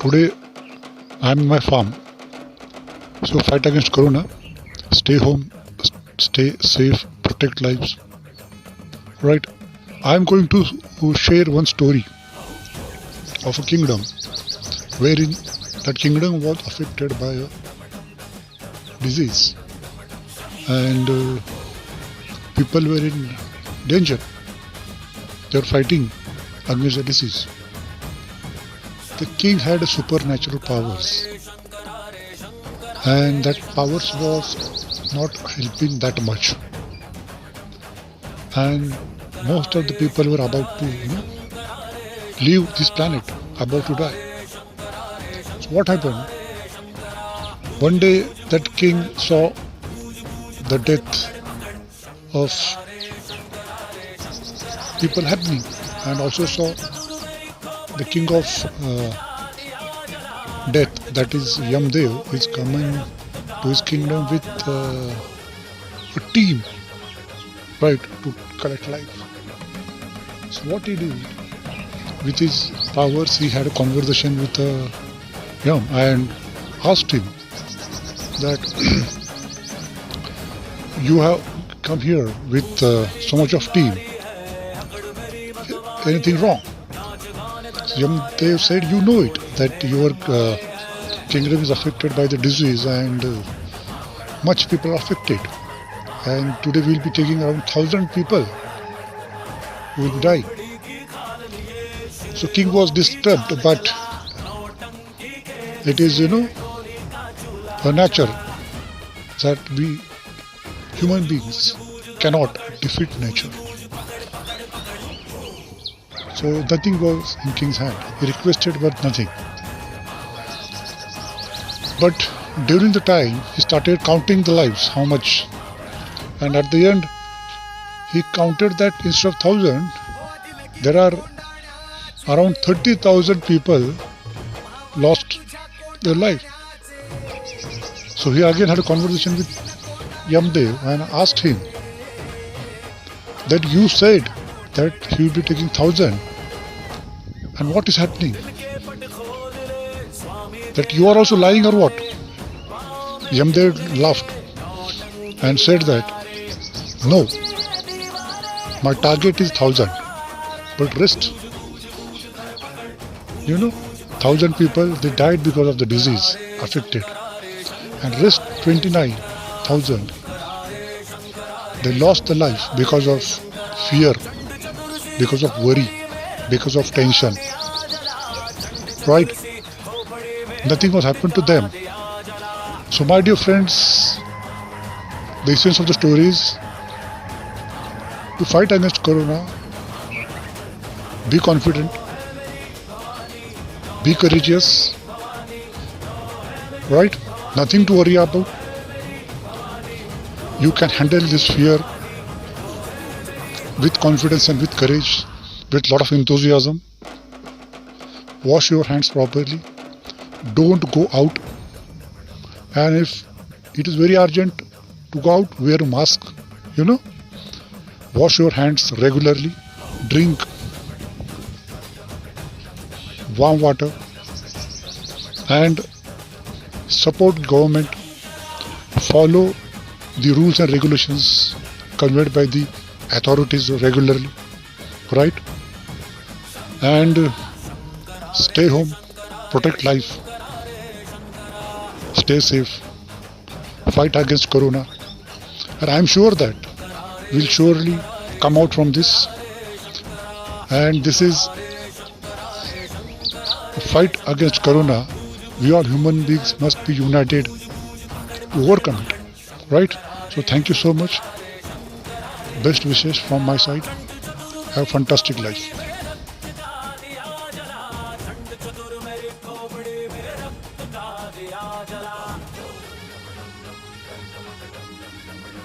Today I am in my farm. So fight against corona. Stay home, stay safe, protect lives. Right? I am going to share one story of a kingdom wherein that kingdom was affected by a disease and people were in danger. They were fighting against the disease. The king had supernatural powers, and that powers was not helping that much. And most of the people were about to leave this planet, about to die. So what happened? One day that king saw the death of people happening, and also saw the king of death, that is Yamdev, is coming to his kingdom with a team, right, to collect life. So what he did, with his powers, he had a conversation with Yam and asked him that you have come here with so much of team. Anything wrong? Yamdev said, you know it, that your kingdom is affected by the disease and much people are affected. And today we will be taking around 1,000 people who will die. So king was disturbed, but it is, a nature that we human beings cannot defeat nature. So nothing was in king's hand. He requested but nothing. But during the time, he started counting the lives, how much. And at the end, he counted that instead of 1,000, there are around 30,000 people lost their life. So he again had a conversation with Yamdev and asked him that you said that he will be taking 1,000, and what is happening? That you are also lying or what? Yamdev laughed and said that no, my target is 1,000, but rest, 1,000 people, they died because of the disease affected, and rest 29,000, they lost their life because of fear, because of worry, because of tension. Right? Nothing was happened to them. So my dear friends, the essence of the story is to fight against corona, be confident, be courageous, right? Nothing to worry about. You can handle this fear with confidence and with courage, with a lot of enthusiasm. Wash your hands properly. Don't go out. And if it is very urgent to go out, wear a mask. Wash your hands regularly. Drink warm water. And support government. Follow the rules and regulations conveyed by the authorities regularly, right? And stay home, protect life, stay safe, fight against corona, and I am sure that we'll surely come out from this. And this is a fight against corona. We all human beings must be united to overcome it, right? So thank you so much. Best wishes from my side. Have a fantastic life.